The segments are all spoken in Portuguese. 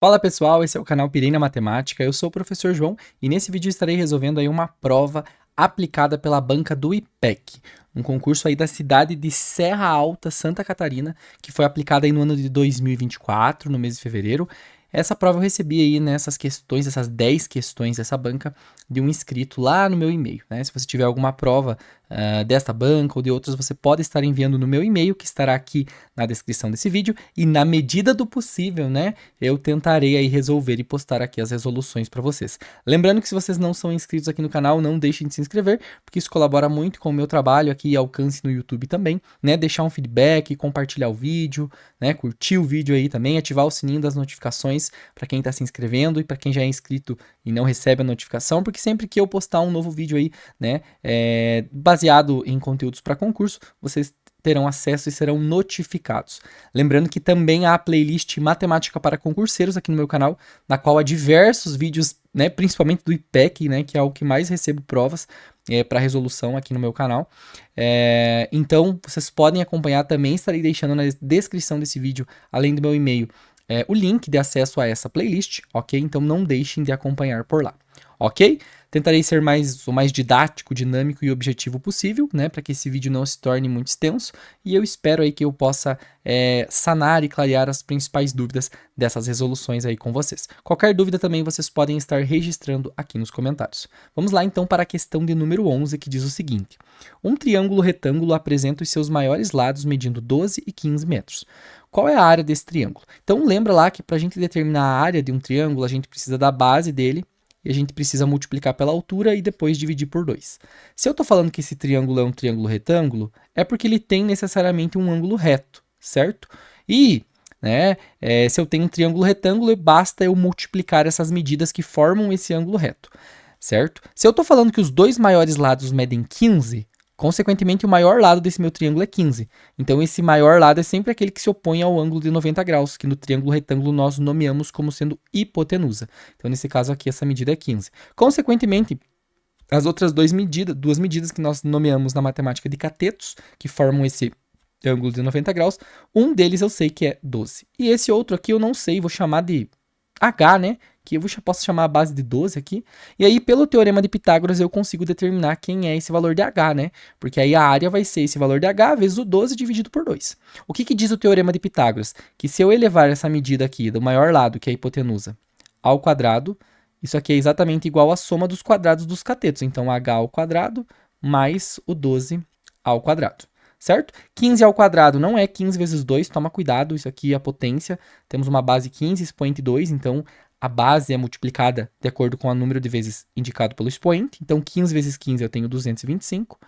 Fala pessoal, esse é o canal Pirei na Matemática, eu sou o professor João e nesse vídeo estarei resolvendo aí uma prova aplicada pela banca do IPEC, um concurso aí da cidade de Serra Alta, Santa Catarina, que foi aplicada aí no ano de 2024, no mês de fevereiro. Essa prova eu recebi aí nessas questões, essas 10 questões dessa banca, de um inscrito lá no meu e-mail, né? Se você tiver alguma prova desta banca ou de outras, você pode estar enviando no meu e-mail, que estará aqui na descrição desse vídeo, e na medida do possível, né, eu tentarei aí resolver e postar aqui as resoluções para vocês. Lembrando que se vocês não são inscritos aqui no canal, não deixem de se inscrever, porque isso colabora muito com o meu trabalho aqui e alcance no YouTube também, né, deixar um feedback, compartilhar o vídeo, né, curtir o vídeo aí também, ativar o sininho das notificações para quem está se inscrevendo e para quem já é inscrito e não recebe a notificação, porque sempre que eu postar um novo vídeo aí, né, baseado em conteúdos para concurso, vocês terão acesso e serão notificados. Lembrando que também há a playlist Matemática para Concurseiros aqui no meu canal, na qual há diversos vídeos, né, principalmente do IPEC, né, que é o que mais recebo provas para resolução aqui no meu canal. Então, vocês podem acompanhar também, estarei deixando na descrição desse vídeo, além do meu e-mail, o link de acesso a essa playlist, ok? Então não deixem de acompanhar por lá, ok? Tentarei ser o mais didático, dinâmico e objetivo possível, né, para que esse vídeo não se torne muito extenso, e eu espero aí que eu possa sanar e clarear as principais dúvidas dessas resoluções aí com vocês. Qualquer dúvida também vocês podem estar registrando aqui nos comentários. Vamos lá então para a questão de número 11, que diz o seguinte: um triângulo retângulo apresenta os seus maiores lados medindo 12 e 15 metros. Qual é a área desse triângulo? Então lembra lá que para a gente determinar a área de um triângulo, a gente precisa da base dele, e a gente precisa multiplicar pela altura e depois dividir por 2. Se eu estou falando que esse triângulo é um triângulo retângulo, é porque ele tem necessariamente um ângulo reto, certo? E né, se eu tenho um triângulo retângulo, basta eu multiplicar essas medidas que formam esse ângulo reto, certo? Se eu estou falando que os dois maiores lados medem 15, consequentemente, o maior lado desse meu triângulo é 15. Então, esse maior lado é sempre aquele que se opõe ao ângulo de 90 graus, que no triângulo retângulo nós nomeamos como sendo hipotenusa. Então, nesse caso aqui, essa medida é 15. Consequentemente, as outras duas medidas que nós nomeamos na matemática de catetos, que formam esse ângulo de 90 graus, um deles eu sei que é 12. E esse outro aqui eu não sei, vou chamar de H, né? Que eu posso chamar a base de 12 aqui. E aí, pelo teorema de Pitágoras, eu consigo determinar quem é esse valor de H, né? Porque aí a área vai ser esse valor de H vezes o 12 dividido por 2. O que diz o teorema de Pitágoras? Que se eu elevar essa medida aqui do maior lado, que é a hipotenusa, ao quadrado, isso aqui é exatamente igual à soma dos quadrados dos catetos. Então, H ao quadrado mais o 12 ao quadrado. Certo? 15 ao quadrado não é 15 vezes 2, toma cuidado, isso aqui é a potência. Temos uma base 15, expoente 2, então a base é multiplicada de acordo com o número de vezes indicado pelo expoente. Então 15 vezes 15 eu tenho 225,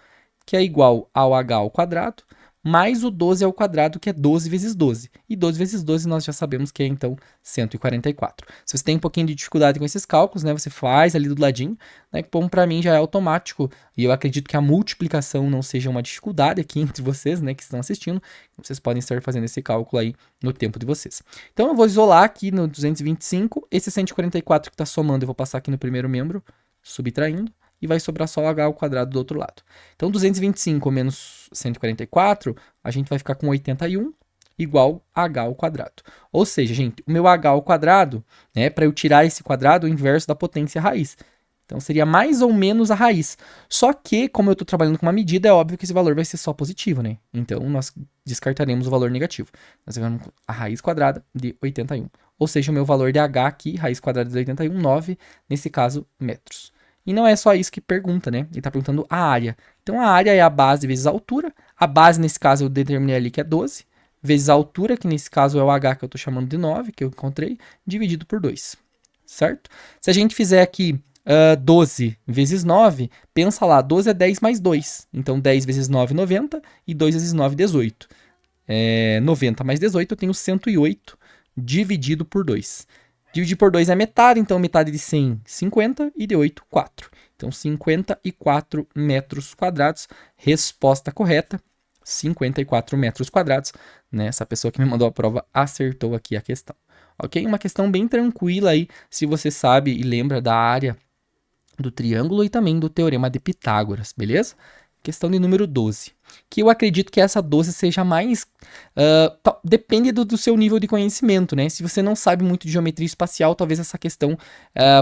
que é igual ao h ao quadrado, mais o 12 ao quadrado, que é 12 vezes 12. E 12 vezes 12 nós já sabemos que é, então, 144. Se você tem um pouquinho de dificuldade com esses cálculos, né, você faz ali do ladinho, né, que bom, para mim já é automático, e eu acredito que a multiplicação não seja uma dificuldade aqui entre vocês, né, que estão assistindo. Vocês podem estar fazendo esse cálculo aí no tempo de vocês. Então eu vou isolar aqui no 225, esse 144 que está somando eu vou passar aqui no primeiro membro, subtraindo, e vai sobrar só o h ao quadrado do outro lado. Então, 225 menos 144, a gente vai ficar com 81 igual a h ao quadrado. Ou seja, gente, o meu h ao quadrado, né, para eu tirar esse quadrado, é o inverso da potência raiz. Então, seria mais ou menos a raiz. Só que, como eu estou trabalhando com uma medida, é óbvio que esse valor vai ser só positivo, né? Então, nós descartaremos o valor negativo. Nós vamos a raiz quadrada de 81. Ou seja, o meu valor de h aqui, raiz quadrada de 81, 9, nesse caso, metros. E não é só isso que pergunta, né? Ele está perguntando a área. Então, a área é a base vezes a altura. A base, nesse caso, eu determinei ali que é 12, vezes a altura, que nesse caso é o h que eu estou chamando de 9, que eu encontrei, dividido por 2, certo? Se a gente fizer aqui 12 vezes 9, pensa lá, 12 é 10 mais 2. Então, 10 vezes 9, 90, e 2 vezes 9, 18. 90 mais 18, eu tenho 108 dividido por 2. Dividir por 2 é metade, então metade de 100, 50, e de 8, 4. Então, 54 metros quadrados. Resposta correta, 54 metros quadrados. Né? Essa pessoa que me mandou a prova acertou aqui a questão. Ok? Uma questão bem tranquila aí, se você sabe e lembra da área do triângulo e também do teorema de Pitágoras, beleza? Questão de número 12. que eu acredito que essa 12 seja mais... depende do seu nível de conhecimento, né? Se você não sabe muito de geometria espacial, talvez essa questão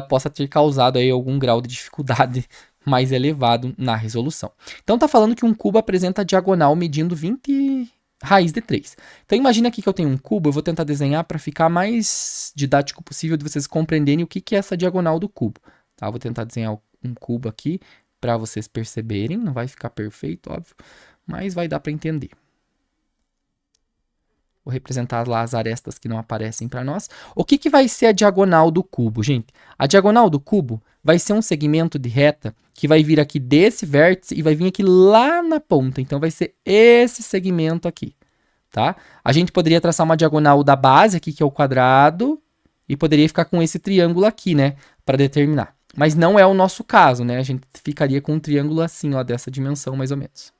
possa ter causado aí algum grau de dificuldade mais elevado na resolução. Então tá falando que um cubo apresenta a diagonal medindo 20 raiz de 3. Então imagina aqui que eu tenho um cubo, eu vou tentar desenhar para ficar mais didático possível de vocês compreenderem o que é essa diagonal do cubo. Tá? Eu vou tentar desenhar um cubo aqui para vocês perceberem, não vai ficar perfeito, óbvio, mas vai dar para entender. Vou representar lá as arestas que não aparecem para nós. O que vai ser a diagonal do cubo, gente? A diagonal do cubo vai ser um segmento de reta que vai vir aqui desse vértice e vai vir aqui lá na ponta. Então, vai ser esse segmento aqui, tá? A gente poderia traçar uma diagonal da base aqui, que é o quadrado, e poderia ficar com esse triângulo aqui, né? Para determinar. Mas não é o nosso caso, né? A gente ficaria com um triângulo assim, ó, dessa dimensão mais ou menos.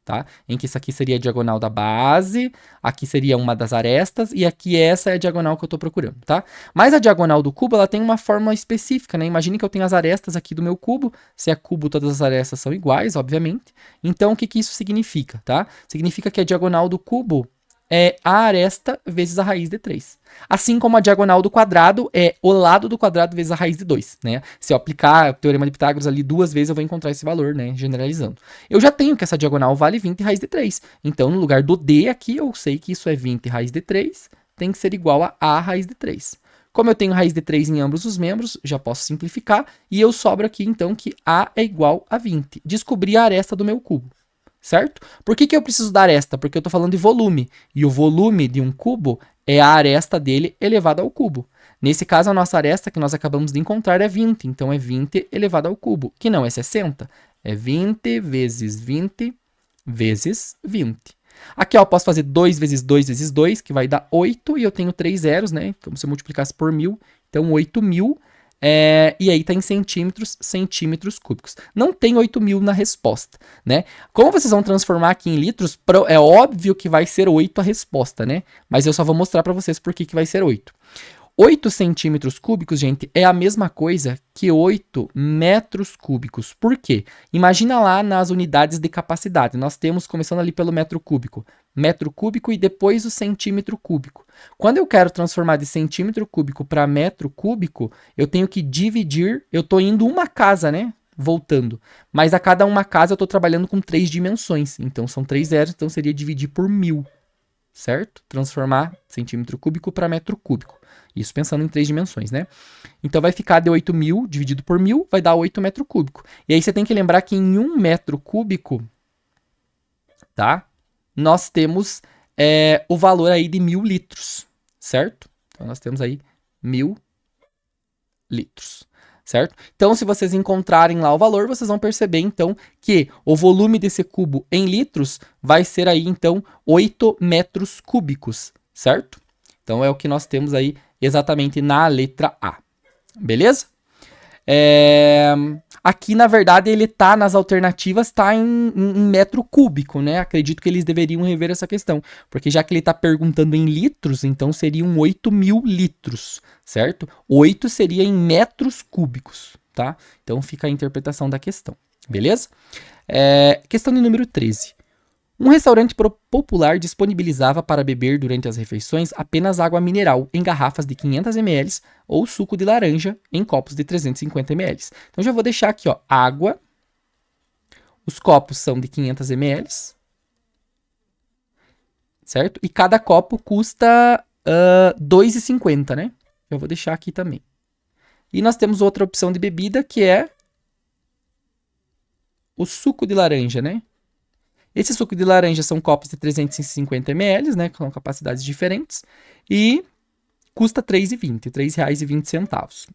Tá? Em que isso aqui seria a diagonal da base, aqui seria uma das arestas, e aqui essa é a diagonal que eu estou procurando, tá? Mas a diagonal do cubo, ela tem uma forma específica, né? Imagine que eu tenho as arestas aqui do meu cubo, se é cubo, todas as arestas são iguais, obviamente. Então, o que isso significa, tá? Significa que a diagonal do cubo é a aresta vezes a raiz de 3. Assim como a diagonal do quadrado é o lado do quadrado vezes a raiz de 2, né? Se eu aplicar o teorema de Pitágoras ali 2 vezes, eu vou encontrar esse valor, né? Generalizando. Eu já tenho que essa diagonal vale 20 raiz de 3. Então, no lugar do D aqui, eu sei que isso é 20 raiz de 3, tem que ser igual a A raiz de 3. Como eu tenho raiz de 3 em ambos os membros, já posso simplificar, e eu sobro aqui, então, que A é igual a 20. Descobri a aresta do meu cubo. Certo? Por que eu preciso da aresta? Porque eu estou falando de volume. E o volume de um cubo é a aresta dele elevado ao cubo. Nesse caso, a nossa aresta que nós acabamos de encontrar é 20. Então, é 20 elevado ao cubo, que não é 60. É 20 vezes 20 vezes 20. Aqui, ó, eu posso fazer 2 vezes 2 vezes 2, que vai dar 8. E eu tenho 3 zeros, né? Como se eu multiplicasse por 1000. Então, 8.000. E aí tá em centímetros cúbicos. Não tem 8.000 na resposta, né? Como vocês vão transformar aqui em litros, é óbvio que vai ser 8 a resposta, né? Mas eu só vou mostrar para vocês por que vai ser 8. 8 centímetros cúbicos, gente, é a mesma coisa que 8 metros cúbicos. Por quê? Imagina lá nas unidades de capacidade. Nós temos, começando ali pelo metro cúbico e depois o centímetro cúbico. Quando eu quero transformar de centímetro cúbico para metro cúbico, eu tenho que dividir, eu estou indo uma casa, né? Voltando. Mas a cada uma casa eu estou trabalhando com 3 dimensões. Então, são 3 zeros, então seria dividir por 1000. Certo? Transformar centímetro cúbico para metro cúbico. Isso pensando em 3 dimensões, né? Então vai ficar de 8.000 dividido por 1000, vai dar 8 metro cúbico. E aí você tem que lembrar que em 1 metro cúbico, tá? Nós temos o valor aí de 1000 litros, certo? Então nós temos aí 1000 litros. Certo? Então, se vocês encontrarem lá o valor, vocês vão perceber, então, que o volume desse cubo em litros vai ser aí, então, 8 metros cúbicos, certo? Então, é o que nós temos aí exatamente na letra A. Beleza? Aqui, na verdade, ele tá nas alternativas, tá em metro cúbico, né? Acredito que eles deveriam rever essa questão, porque já que ele tá perguntando em litros, então seriam 8.000 litros, certo? 8 seria em metros cúbicos, tá? Então fica a interpretação da questão, beleza? Questão de número 13. Um restaurante popular disponibilizava para beber durante as refeições apenas água mineral em garrafas de 500 ml ou suco de laranja em copos de 350 ml. Então, já vou deixar aqui, ó, água. Os copos são de 500 ml, certo? E cada copo custa R$ 2,50, né? Eu vou deixar aqui também. E nós temos outra opção de bebida, que é o suco de laranja, né? Esse suco de laranja são copos de 350 ml, né, com capacidades diferentes, e custa R$ 3,20.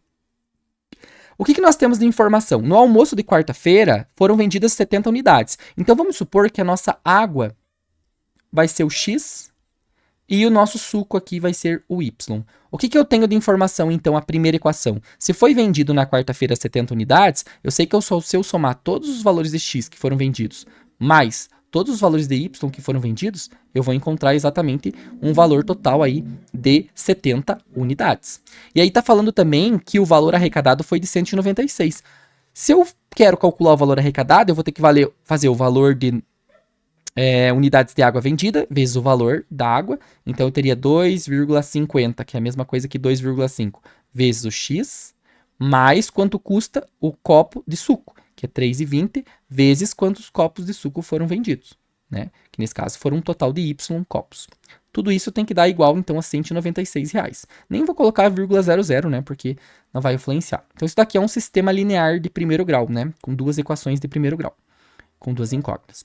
O que nós temos de informação? No almoço de quarta-feira, foram vendidas 70 unidades. Então, vamos supor que a nossa água vai ser o X e o nosso suco aqui vai ser o Y. O que eu tenho de informação, então, a primeira equação? Se foi vendido na quarta-feira 70 unidades, eu sei que se eu somar todos os valores de X que foram vendidos, mais todos os valores de Y que foram vendidos, eu vou encontrar exatamente um valor total aí de 70 unidades. E aí tá falando também que o valor arrecadado foi de 196. Se eu quero calcular o valor arrecadado, eu vou ter que fazer o valor de unidades de água vendida vezes o valor da água. Então, eu teria 2,50, que é a mesma coisa que 2,5, vezes o X, mais quanto custa o copo de suco, que é 3,20, vezes quantos copos de suco foram vendidos, né? Que nesse caso foram um total de Y copos. Tudo isso tem que dar igual, então, a R$196. Nem vou colocar 0,00, né? Porque não vai influenciar. Então, isso daqui é um sistema linear de primeiro grau, né? Com duas equações de primeiro grau, com duas incógnitas.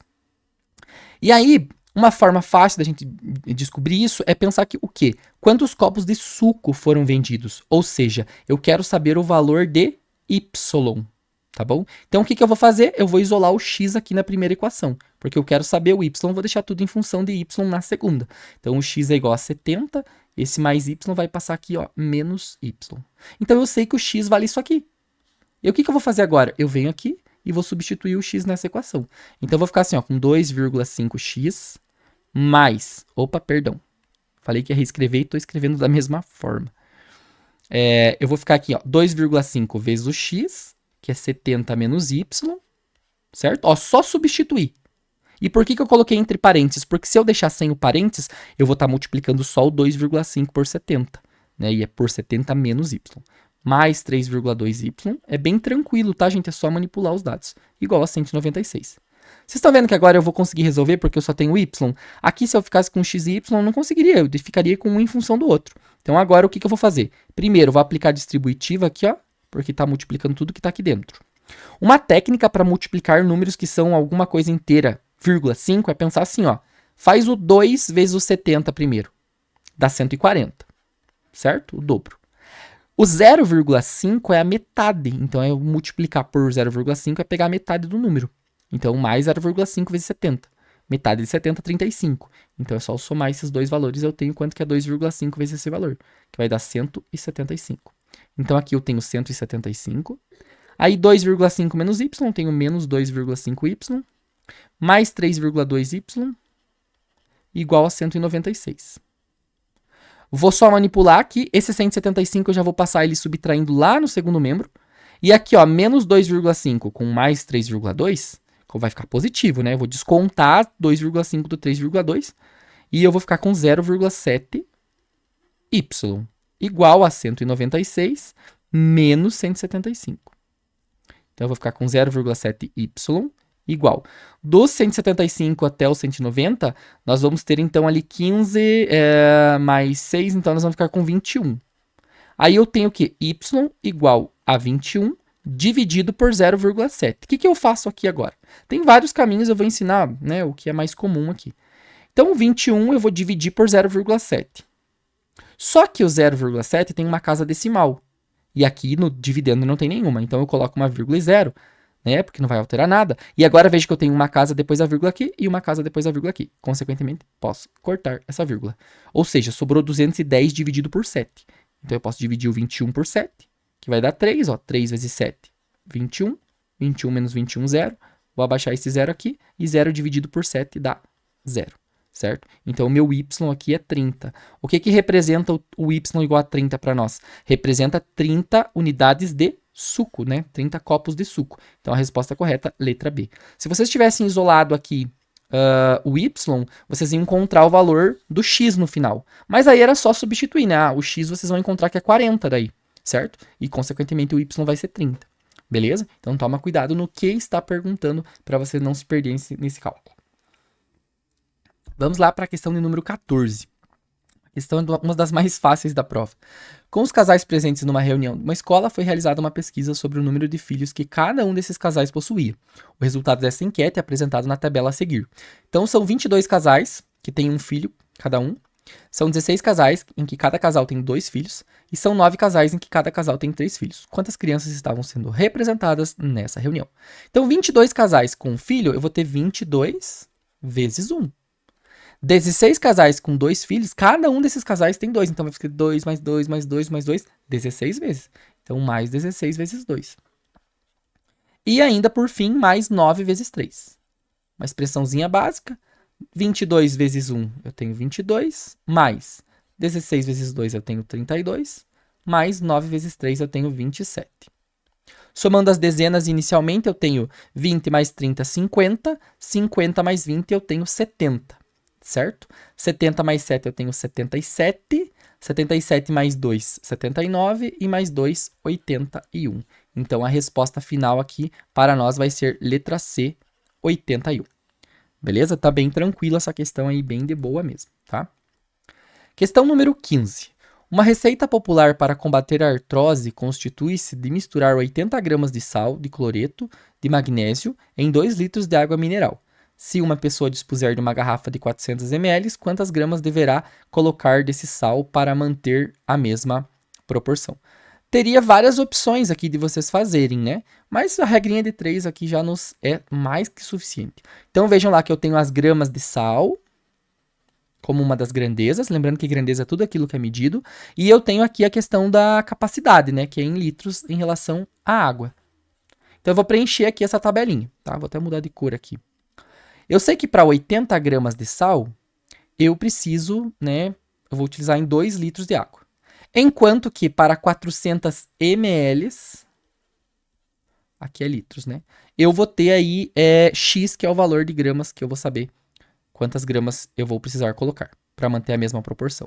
E aí, uma forma fácil da gente descobrir isso é pensar que o quê? Quantos copos de suco foram vendidos? Ou seja, eu quero saber o valor de Y, tá bom? Então, o que eu vou fazer? Eu vou isolar o X aqui na primeira equação, porque eu quero saber o Y, vou deixar tudo em função de Y na segunda. Então, o X é igual a 70, esse mais Y vai passar aqui, ó, menos Y. Então, eu sei que o X vale isso aqui. E o que eu vou fazer agora? Eu venho aqui e vou substituir o X nessa equação. Então, eu vou ficar assim, ó, com 2,5x mais... Opa, perdão. Falei que ia reescrever e estou escrevendo da mesma forma. Eu vou ficar aqui, ó, 2,5 vezes o x, que é 70 menos y, certo? Ó, só substituir. E por que eu coloquei entre parênteses? Porque se eu deixar sem o parênteses, eu vou estar multiplicando só o 2,5 por 70, né? E é por 70 menos y. Mais 3,2y. É bem tranquilo, tá, gente? É só manipular os dados. Igual a 196. Vocês estão vendo que agora eu vou conseguir resolver porque eu só tenho y? Aqui, se eu ficasse com x e y, eu não conseguiria. Eu ficaria com um em função do outro. Então, agora, o que eu vou fazer? Primeiro, eu vou aplicar a distributiva aqui, ó, porque está multiplicando tudo que está aqui dentro. Uma técnica para multiplicar números que são alguma coisa inteira, vírgula 5, é pensar assim, ó. Faz o 2 vezes o 70 primeiro. Dá 140. Certo? O dobro. O 0,5 é a metade. Então, eu multiplicar por 0,5 é pegar a metade do número. Então, mais 0,5 vezes 70. Metade de 70, 35. Então, é só somar esses dois valores. Eu tenho quanto que é 2,5 vezes esse valor. Que vai dar 175. Então, aqui eu tenho 175. Aí, 2,5 menos y, eu tenho menos 2,5y. Mais 3,2y. Igual a 196. Vou só manipular aqui. Esse 175 eu já vou passar ele subtraindo lá no segundo membro. E aqui, ó, menos 2,5 com mais 3,2, vai ficar positivo, né? Eu vou descontar 2,5 do 3,2 e eu vou ficar com 0,7y igual a 196 menos 175. Então, eu vou ficar com 0,7y igual. Dos 175 até o 190, nós vamos ter, então, ali 15 mais 6, então nós vamos ficar com 21. Aí eu tenho que y igual a 21 dividido por 0,7. O que eu faço aqui agora? Tem vários caminhos, eu vou ensinar, né, o que é mais comum aqui. Então, 21 eu vou dividir por 0,7. Só que o 0,7 tem uma casa decimal. E aqui no dividendo não tem nenhuma. Então, eu coloco uma vírgula e zero, né, porque não vai alterar nada. E agora vejo que eu tenho uma casa depois da vírgula aqui e uma casa depois da vírgula aqui. Consequentemente, posso cortar essa vírgula. Ou seja, sobrou 210 dividido por 7. Então, eu posso dividir o 21 por 7, que vai dar 3, ó. 3 vezes 7, 21. 21 menos 21, 0. Vou abaixar esse 0 aqui. E 0 dividido por 7 dá 0, certo? Então, o meu y aqui é 30. O que representa o y igual a 30 para nós? Representa 30 unidades de suco, né? 30 copos de suco. Então, a resposta correta, letra B. Se vocês tivessem isolado aqui o y, vocês iam encontrar o valor do x no final. Mas aí era só substituir, né? O x vocês vão encontrar que é 40 daí, certo? E, consequentemente, o y vai ser 30. Beleza? Então, toma cuidado no que está perguntando para você não se perder nesse cálculo. Vamos lá para a questão de número 14. A questão é uma das mais fáceis da prova. Com os casais presentes numa reunião de uma escola, foi realizada uma pesquisa sobre o número de filhos que cada um desses casais possuía. O resultado dessa enquete é apresentado na tabela a seguir. Então, são 22 casais que têm um filho, cada um. São 16 casais em que cada casal tem 2 filhos. E são 9 casais em que cada casal tem 3 filhos. Quantas crianças estavam sendo representadas nessa reunião? Então, 22 casais com um filho, eu vou ter 22 vezes 1. 16 casais com 2 filhos, cada um desses casais tem 2. Então, vai ficar 2 mais 2 mais 2 mais 2, 16 vezes. Então, mais 16 vezes 2. E ainda, por fim, mais 9 vezes 3. Uma expressãozinha básica. 22 vezes 1, eu tenho 22. Mais 16 vezes 2, eu tenho 32. Mais 9 vezes 3, eu tenho 27. Somando as dezenas inicialmente, eu tenho 20 mais 30, 50. 50 mais 20, eu tenho 70, certo? 70 mais 7, eu tenho 77. 77 mais 2, 79. E mais 2, 81. Então, a resposta final aqui para nós vai ser letra C, 81. Beleza? Tá bem tranquila essa questão aí, bem de boa mesmo, tá? Questão número 15. Uma receita popular para combater a artrose constitui-se de misturar 80 gramas de sal de cloreto de magnésio em 2 litros de água mineral. Se uma pessoa dispuser de uma garrafa de 400 ml, quantas gramas deverá colocar desse sal para manter a mesma proporção? Teria várias opções aqui de vocês fazerem, né? Mas a regrinha de 3 aqui já nos é mais que suficiente. Então vejam lá que eu tenho as gramas de sal como uma das grandezas, lembrando que grandeza é tudo aquilo que é medido, e eu tenho aqui a questão da capacidade, né, que é em litros em relação à água. Então eu vou preencher aqui essa tabelinha, tá? Vou até mudar de cor aqui. Eu sei que para 80 gramas de sal, eu preciso, né, eu vou utilizar em 2 litros de água. Enquanto que para 400 ml, aqui é litros, né, eu vou ter aí X, que é o valor de gramas que eu vou saber quantas gramas eu vou precisar colocar para manter a mesma proporção.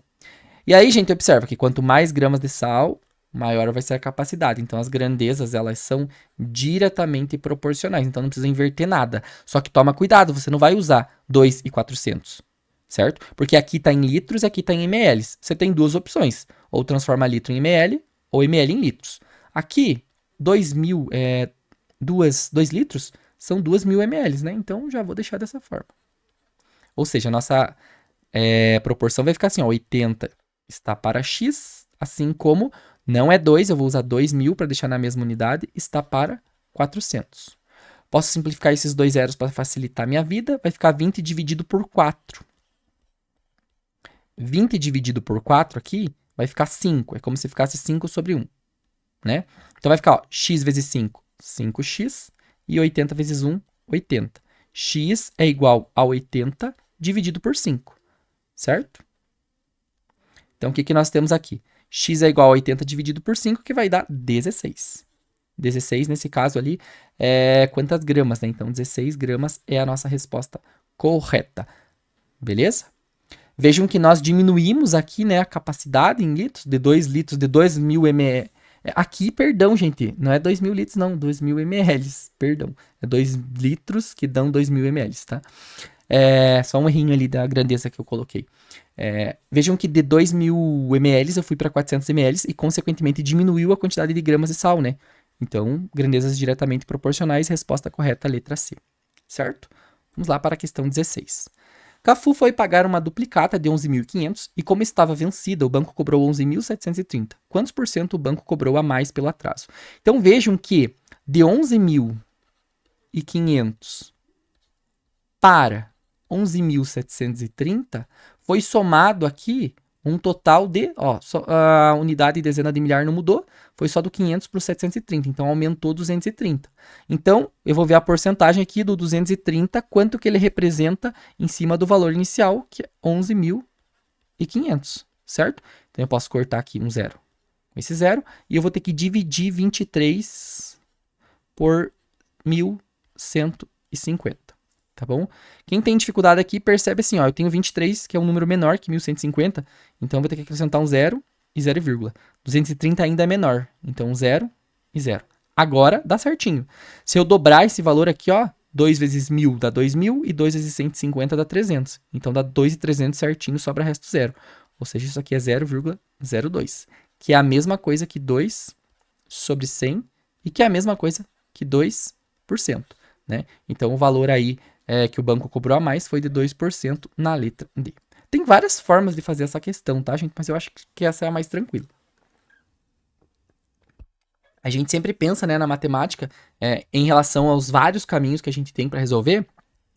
E aí, gente, observa que quanto mais gramas de sal, maior vai ser a capacidade. Então, as grandezas, elas são diretamente proporcionais. Então, não precisa inverter nada. Só que toma cuidado, você não vai usar 2.400, certo? Porque aqui está em litros e aqui está em ml. Você tem duas opções. Ou transforma litro em ml, ou ml em litros. Aqui, 2 litros são 2.000 ml, né? Então, já vou deixar dessa forma. Ou seja, a nossa proporção vai ficar assim, ó, 80 está para X, assim como não é 2, eu vou usar 2.000 para deixar na mesma unidade, está para 400. Posso simplificar esses dois zeros para facilitar a minha vida, vai ficar 20 dividido por 4. 20 dividido por 4 aqui vai ficar 5, é como se ficasse 5 sobre 1, né? Então vai ficar, ó, x vezes 5, 5x, e 80 vezes 1, 80. X é igual a 80 dividido por 5, certo? Então, o que nós temos aqui? X é igual a 80 dividido por 5, que vai dar 16. 16, nesse caso ali, é quantas gramas, né? Então, 16 gramas é a nossa resposta correta. Beleza? Vejam que nós diminuímos aqui, né, a capacidade em litros, de 2 litros, de 2.000 ml. Aqui, perdão, gente, não é 2.000 litros, não, 2.000 ml, perdão. É 2 litros que dão 2.000 ml, tá? Só um errinho ali da grandeza que eu coloquei. Vejam que de 2.000 ml eu fui para 400 ml e, consequentemente, diminuiu a quantidade de gramas de sal, né? Então, grandezas diretamente proporcionais, resposta correta, letra C. Certo? Vamos lá para a questão 16. Cafu foi pagar uma duplicata de 11.500 e, como estava vencida, o banco cobrou 11.730. Quantos por cento o banco cobrou a mais pelo atraso? Então, vejam que de 11.500 para 11.730 foi somado aqui um total de, a unidade e dezena de milhar não mudou, foi só do 500 para o 730, então aumentou 230. Então, eu vou ver a porcentagem aqui do 230, quanto que ele representa em cima do valor inicial, que é 11.500, certo? Então, eu posso cortar aqui um zero com esse zero, e eu vou ter que dividir 23 por 1.150. Tá bom? Quem tem dificuldade aqui percebe assim, ó, eu tenho 23, que é um número menor que 1.150, então eu vou ter que acrescentar um 0 e 0, 230 ainda é menor, então 0 e 0. Agora dá certinho. Se eu dobrar esse valor aqui, ó, 2 vezes 1.000 dá 2.000 e 2 vezes 150 dá 300. Então dá 2.300 certinho, sobra resto 0. Ou seja, isso aqui é 0,02, que é a mesma coisa que 2 sobre 100 e que é a mesma coisa que 2%, né? Então o valor aí que o banco cobrou a mais foi de 2% na letra D. Tem várias formas de fazer essa questão, tá, gente? Mas eu acho que essa é a mais tranquila. A gente sempre pensa, né, na matemática, em relação aos vários caminhos que a gente tem para resolver,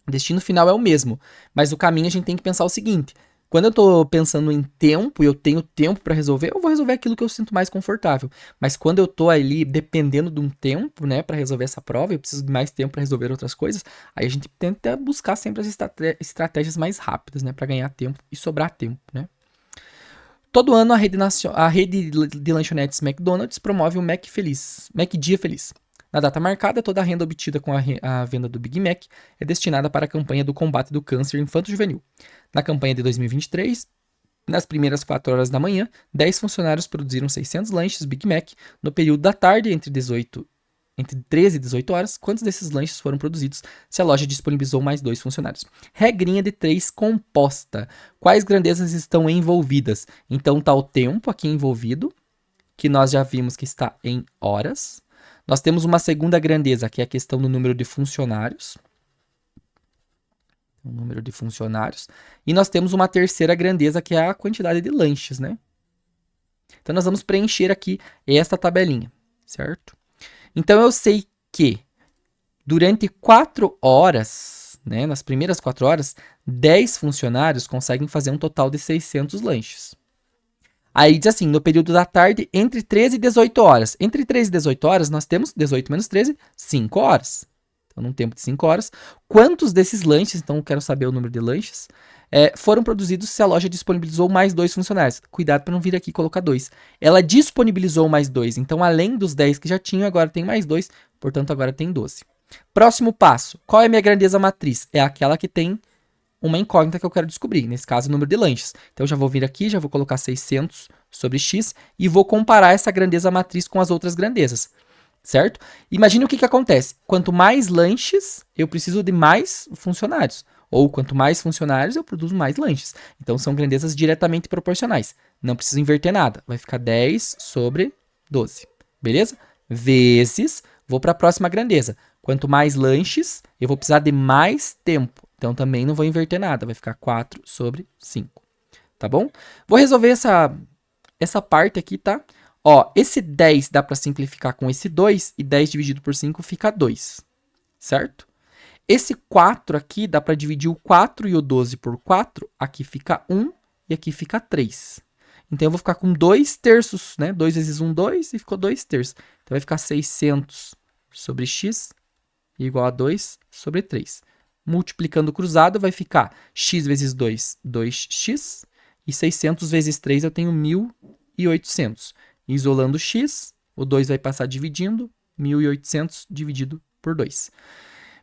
o destino final é o mesmo. Mas o caminho a gente tem que pensar o seguinte: quando eu estou pensando em tempo e eu tenho tempo para resolver, eu vou resolver aquilo que eu sinto mais confortável. Mas quando eu estou ali dependendo de um tempo, né, para resolver essa prova, eu preciso de mais tempo para resolver outras coisas, aí a gente tenta buscar sempre as estratégias mais rápidas, né, para ganhar tempo e sobrar tempo, né? Todo ano a rede de lanchonetes McDonald's promove o Mac Dia Feliz. Na data marcada, toda a renda obtida com a venda do Big Mac é destinada para a campanha do combate do câncer infanto-juvenil. Na campanha de 2023, nas primeiras 4 horas da manhã, 10 funcionários produziram 600 lanches Big Mac. No período da tarde, entre 13 e 18 horas, quantos desses lanches foram produzidos se a loja disponibilizou mais 2 funcionários? Regrinha de 3 composta. Quais grandezas estão envolvidas? Então tá o tempo aqui envolvido, que nós já vimos que está em horas. Nós temos uma segunda grandeza, que é a questão do número de funcionários. O número de funcionários. E nós temos uma terceira grandeza, que é a quantidade de lanches, né? Então nós vamos preencher aqui esta tabelinha, certo? Então eu sei que durante 4 horas, né, nas primeiras 4 horas, 10 funcionários conseguem fazer um total de 600 lanches. Aí diz assim, no período da tarde, entre 13 e 18 horas. Entre 13 e 18 horas, nós temos 18 menos 13, 5 horas. Então, num tempo de 5 horas, quantos desses lanches, então eu quero saber o número de lanches, foram produzidos se a loja disponibilizou mais 2 funcionários? Cuidado para não vir aqui e colocar 2. Ela disponibilizou mais 2, então além dos 10 que já tinham, agora tem mais 2, portanto agora tem 12. Próximo passo, qual é a minha grandeza matriz? É aquela que tem uma incógnita que eu quero descobrir, nesse caso o número de lanches. Então eu já vou vir aqui, já vou colocar 600 sobre x e vou comparar essa grandeza matriz com as outras grandezas, certo? Imagine o que acontece. Quanto mais lanches, eu preciso de mais funcionários. Ou quanto mais funcionários, eu produzo mais lanches. Então são grandezas diretamente proporcionais. Não preciso inverter nada. Vai ficar 10 sobre 12. Beleza? Vezes, vou para a próxima grandeza. Quanto mais lanches, eu vou precisar de mais tempo. Então também não vou inverter nada. Vai ficar 4 sobre 5. Tá bom? Vou resolver essa parte aqui, tá? Ó, esse 10 dá para simplificar com esse 2 e 10 dividido por 5 fica 2, certo? Esse 4 aqui dá para dividir o 4 e o 12 por 4, aqui fica 1 e aqui fica 3. Então eu vou ficar com 2 terços, né? 2 vezes 1, 2 e ficou 2 terços. Então vai ficar 600 sobre x igual a 2 sobre 3. Multiplicando cruzado vai ficar x vezes 2, 2x, e 600 vezes 3 eu tenho 1.800. Isolando x, o 2 vai passar dividindo, 1.800 dividido por 2.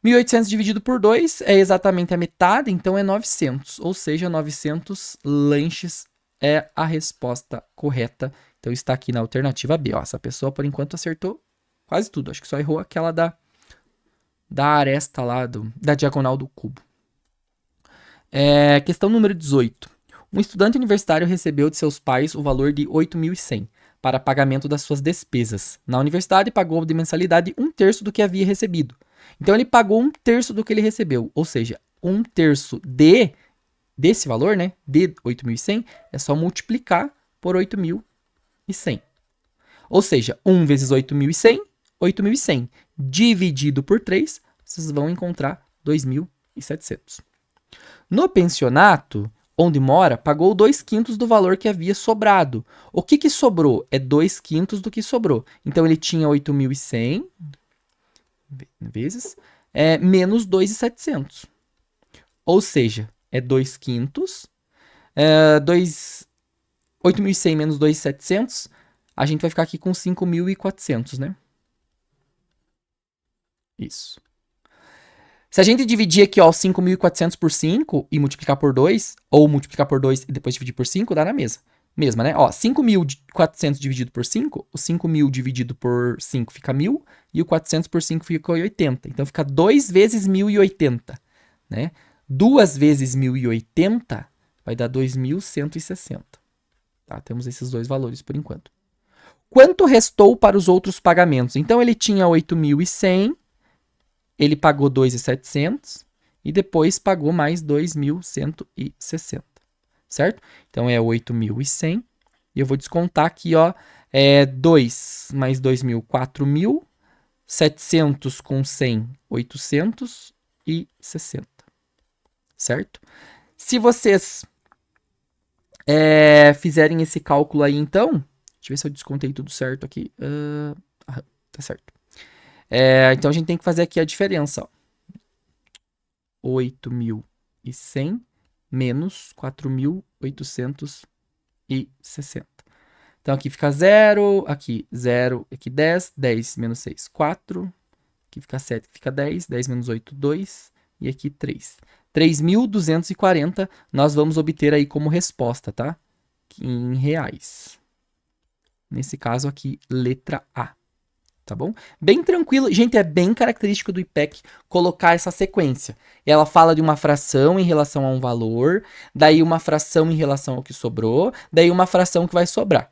1.800 dividido por 2 é exatamente a metade, então é 900. Ou seja, 900 lanches é a resposta correta. Então está aqui na alternativa B. Ó, essa pessoa, por enquanto, acertou quase tudo. Acho que só errou aquela da aresta lá, da diagonal do cubo. Questão número 18. Um estudante universitário recebeu de seus pais o valor de 8.100 para pagamento das suas despesas. Na universidade, pagou de mensalidade 1/3 do que havia recebido. Então, ele pagou 1/3 do que ele recebeu. Ou seja, 1/3 desse valor, né, de 8.100, é só multiplicar por 8.100. Ou seja, 1 vezes 8.100, 8.100. Dividido por 3, vocês vão encontrar 2.700. No pensionato, onde mora, pagou 2/5 do valor que havia sobrado. O que sobrou? É 2/5 do que sobrou. Então, ele tinha 8.100 vezes menos 2.700. Ou seja, é 2/5. 8.100 menos 2.700, a gente vai ficar aqui com 5.400, né? Isso. Se a gente dividir aqui, ó, 5.400 por 5 e multiplicar por 2, ou multiplicar por 2 e depois dividir por 5, dá na mesma, né? Ó, 5.400 dividido por 5, o 5.000 dividido por 5 fica 1.000, e o 400 por 5 fica 80. Então, fica 2 vezes 1.080, né? 2 vezes 1.080 vai dar 2.160. Tá? Temos esses dois valores por enquanto. Quanto restou para os outros pagamentos? Então, ele tinha 8.100, ele pagou 2.700 e depois pagou mais 2.160, certo? Então, é 8.100 e eu vou descontar aqui, ó, 2 mais 2.000, 4.000, 700 com 100, 860, certo? Se vocês fizerem esse cálculo aí, então, deixa eu ver se eu descontei tudo certo aqui. Tá certo. Então, a gente tem que fazer aqui a diferença, ó. 8.100 menos 4.860. Então, aqui fica 0, aqui 0, aqui 10, 10 menos 6, 4, Aqui fica 7, fica 10. 10 menos 8, 2. E aqui 3. 3.240 nós vamos obter aí como resposta, tá? Em reais. Nesse caso aqui, letra A. Tá bom? Bem tranquilo. Gente, é bem característico do IPEC colocar essa sequência. Ela fala de uma fração em relação a um valor, daí uma fração em relação ao que sobrou, daí uma fração que vai sobrar.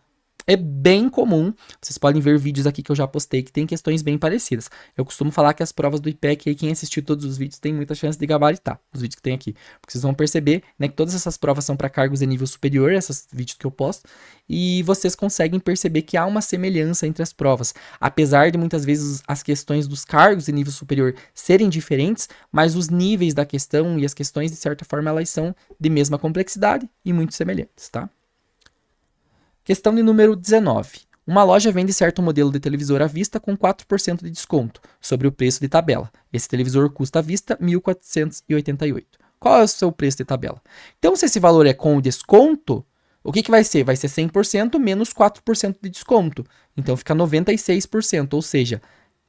É bem comum, vocês podem ver vídeos aqui que eu já postei que tem questões bem parecidas. Eu costumo falar que as provas do IPEC, aí, quem assistiu todos os vídeos tem muita chance de gabaritar os vídeos que tem aqui. Porque vocês vão perceber, né, que todas essas provas são para cargos de nível superior, esses vídeos que eu posto, e vocês conseguem perceber que há uma semelhança entre as provas. Apesar de muitas vezes as questões dos cargos de nível superior serem diferentes, mas os níveis da questão e as questões, de certa forma, elas são de mesma complexidade e muito semelhantes, tá? Questão de número 19. Uma loja vende certo modelo de televisor à vista com 4% de desconto sobre o preço de tabela. Esse televisor custa à vista R$ 1.488. Qual é o seu preço de tabela? Então, se esse valor é com desconto, o que vai ser? Vai ser 100% menos 4% de desconto. Então, fica 96%. Ou seja,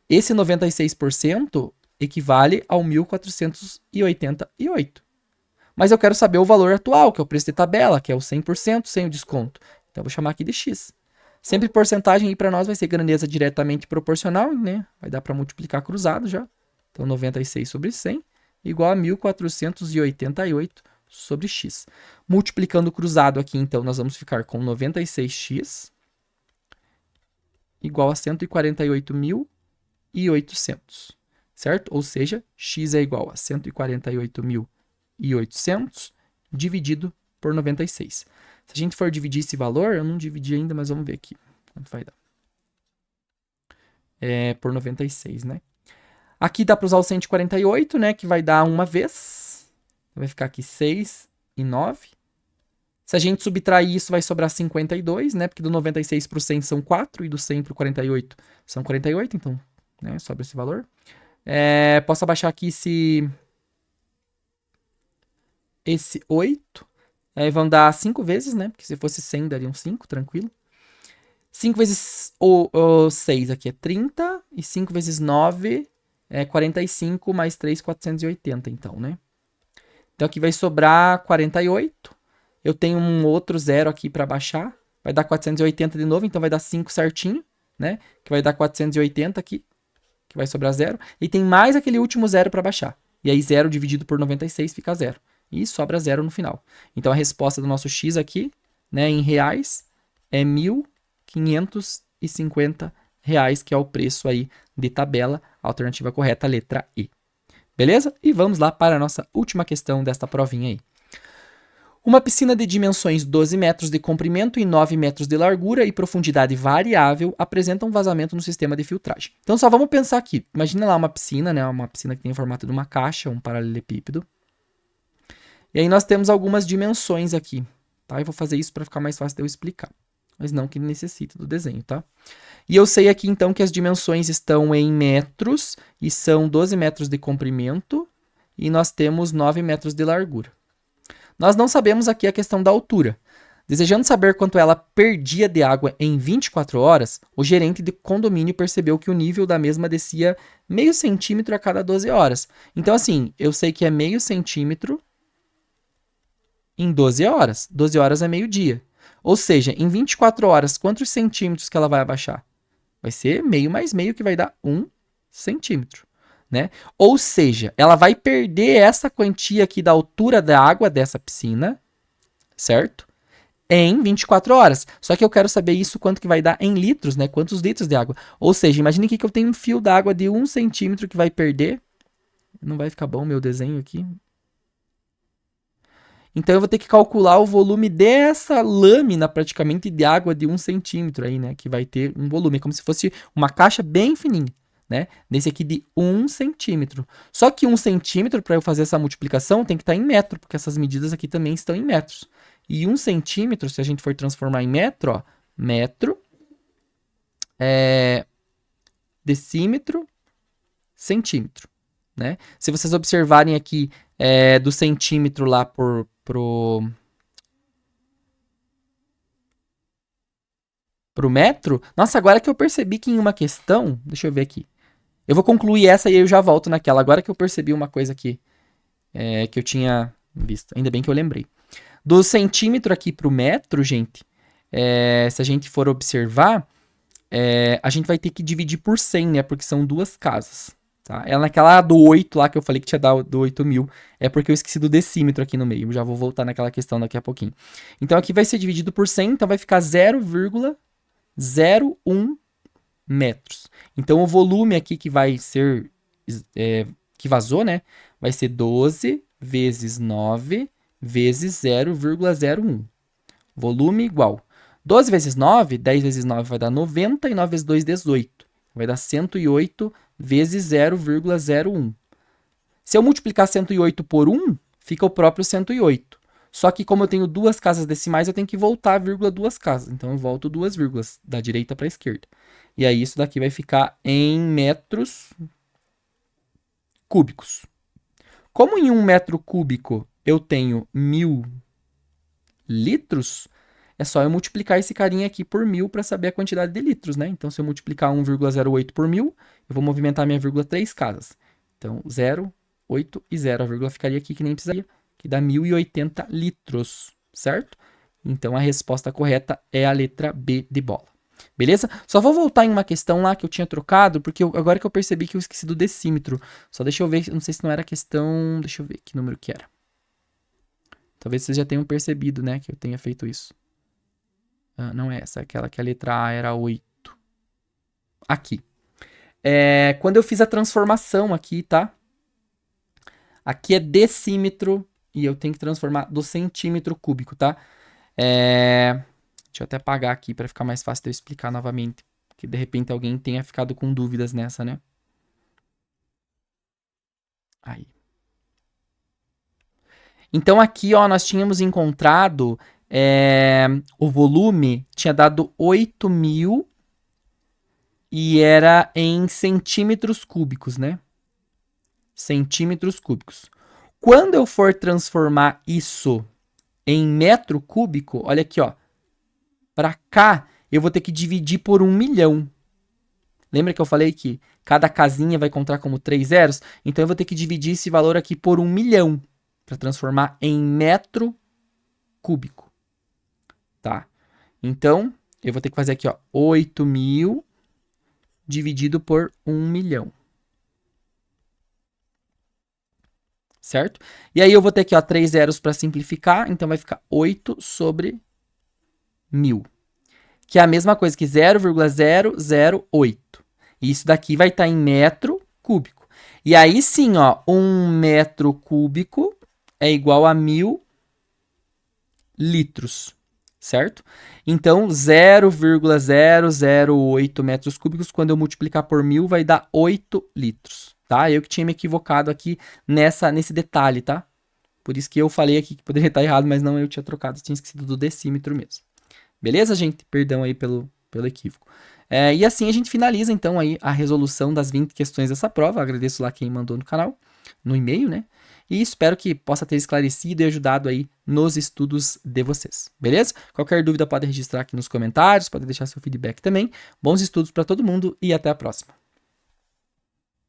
esse 96% equivale ao 1.488. Mas eu quero saber o valor atual, que é o preço de tabela, que é o 100% sem o desconto. Então, eu vou chamar aqui de x. Sempre porcentagem aí para nós vai ser grandeza diretamente proporcional, né? Vai dar para multiplicar cruzado já. Então, 96 sobre 100 igual a 1.488 sobre x. Multiplicando cruzado aqui, então, nós vamos ficar com 96x igual a 148.800, certo? Ou seja, x é igual a 148.800 dividido por 96. Se a gente for dividir esse valor, eu não dividi ainda, mas vamos ver aqui quanto vai dar. Por 96, né? Aqui dá para usar o 148, né? Que vai dar uma vez. Vai ficar aqui 6 e 9. Se a gente subtrair isso, vai sobrar 52, né? Porque do 96 para o 100 são 4 e do 100 para o 48 são 48, então, né? Sobra esse valor. Posso abaixar aqui esse 8. Aí vão dar 5 vezes, né? Porque se fosse 100, dariam 5, tranquilo. 5 vezes 6 aqui é 30. E 5 vezes 9 é 45, mais 3, 480, então, né? Então aqui vai sobrar 48. Eu tenho um outro zero aqui para baixar. Vai dar 480 de novo, então vai dar 5 certinho, né? Que vai dar 480 aqui, que vai sobrar zero. E tem mais aquele último zero para baixar. E aí 0 dividido por 96 fica 0. E sobra 0 no final. Então, a resposta do nosso x aqui, né, em reais, é R$ 1.550, que é o preço aí de tabela. Alternativa correta, letra E. Beleza? E vamos lá para a nossa última questão desta provinha aí. Uma piscina de dimensões 12 metros de comprimento e 9 metros de largura e profundidade variável apresenta um vazamento no sistema de filtragem. Então, só vamos pensar aqui. Imagina lá uma piscina, né, uma piscina que tem o formato de uma caixa, um paralelepípedo. E aí nós temos algumas dimensões aqui, tá? Eu vou fazer isso para ficar mais fácil de eu explicar, mas não que necessite do desenho, tá? E eu sei aqui, então, que as dimensões estão em metros e são 12 metros de comprimento e nós temos 9 metros de largura. Nós não sabemos aqui a questão da altura. Desejando saber quanto ela perdia de água em 24 horas, o gerente de condomínio percebeu que o nível da mesma descia meio centímetro a cada 12 horas. Então, assim, eu sei que é meio centímetro em 12 horas. 12 horas é meio-dia. Ou seja, em 24 horas, quantos centímetros que ela vai abaixar? Vai ser meio mais meio, que vai dar 1 centímetro. Né? Ou seja, ela vai perder essa quantia aqui da altura da água dessa piscina, certo? Em 24 horas. Só que eu quero saber isso quanto que vai dar em litros, né? Quantos litros de água. Ou seja, imagine que eu tenho um fio d'água de 1 centímetro que vai perder. Não vai ficar bom o meu desenho aqui. Então eu vou ter que calcular o volume dessa lâmina praticamente de água de 1 centímetro aí, né? Que vai ter um volume, como se fosse uma caixa bem fininha, né? Desse aqui de 1 centímetro. Só que 1 centímetro, para eu fazer essa multiplicação, tem que estar em metro, porque essas medidas aqui também estão em metros. E 1 centímetro, se a gente for transformar em metro, ó, metro, decímetro, centímetro, né? Se vocês observarem aqui do centímetro lá pro metro. Nossa, agora que eu percebi que em uma questão, deixa eu ver aqui. Eu vou concluir essa e aí eu já volto naquela. Agora que eu percebi uma coisa aqui que eu tinha visto. Ainda bem que eu lembrei. Do centímetro aqui pro metro, gente, se a gente for observar, a gente vai ter que dividir por 100, né? Porque são duas casas. Tá? É naquela do 8 lá que eu falei que tinha dado do 8.000. É porque eu esqueci do decímetro aqui no meio. Eu já vou voltar naquela questão daqui a pouquinho. Então aqui vai ser dividido por 100, então vai ficar 0,01 metros. Então o volume aqui que vai ser, que vazou, né? Vai ser 12 vezes 9 vezes 0,01. Volume igual. 12 vezes 9, 10 vezes 9 vai dar 90 e 9 vezes 2, 18. Vai dar 108 vezes 0,01. Se eu multiplicar 108 por 1, fica o próprio 108. Só que como eu tenho duas casas decimais, eu tenho que voltar a vírgula duas casas. Então eu volto duas vírgulas, da direita para a esquerda. E aí isso daqui vai ficar em metros cúbicos. Como em 1 metro cúbico eu tenho 1.000 litros, é só eu multiplicar esse carinha aqui por 1.000 para saber a quantidade de litros, né? Então, se eu multiplicar 1,08 por 1.000, eu vou movimentar minha vírgula 3 casas. Então, 0, 8 e 0. A vírgula ficaria aqui que nem precisaria, que dá 1.080 litros, certo? Então, a resposta correta é a letra B de bola. Beleza? Só vou voltar em uma questão lá que eu tinha trocado, porque agora que eu percebi que eu esqueci do decímetro. Só deixa eu ver, não sei se não era questão... Deixa eu ver que número que era. Talvez vocês já tenham percebido, né, que eu tenha feito isso. Não é essa, aquela que a letra A era 8. Aqui. Quando eu fiz a transformação aqui, tá? Aqui é decímetro e eu tenho que transformar do centímetro cúbico, tá? Deixa eu até apagar aqui para ficar mais fácil de eu explicar novamente. Que de repente alguém tenha ficado com dúvidas nessa, né? Aí. Então aqui, ó, nós tínhamos encontrado o volume tinha dado 8.000 e era em centímetros cúbicos, né? Centímetros cúbicos. Quando eu for transformar isso em metro cúbico, olha aqui, ó. Para cá, eu vou ter que dividir por 1 milhão. Lembra que eu falei que cada casinha vai contar como 3 zeros? Então eu vou ter que dividir esse valor aqui por 1 milhão para transformar em metro cúbico. Tá? Então, eu vou ter que fazer aqui, ó, 8.000 dividido por 1 milhão. Certo? E aí eu vou ter aqui, ó, 3 zeros para simplificar, então vai ficar 8 sobre 1.000. Que é a mesma coisa que 0,008. E isso daqui vai estar em metro cúbico. E aí sim, ó, 1 metro cúbico é igual a 1.000 litros. Certo? Então, 0,008 metros cúbicos, quando eu multiplicar por 1.000, vai dar 8 litros. Tá? Eu que tinha me equivocado aqui nesse detalhe, tá? Por isso que eu falei aqui que poderia estar errado, mas não, eu tinha trocado, tinha esquecido do decímetro mesmo. Beleza, gente? Perdão aí pelo equívoco. E assim a gente finaliza, então, aí a resolução das 20 questões dessa prova. Agradeço lá quem mandou no canal, no e-mail, né? E espero que possa ter esclarecido e ajudado aí nos estudos de vocês, beleza? Qualquer dúvida pode registrar aqui nos comentários, pode deixar seu feedback também. Bons estudos para todo mundo e até a próxima.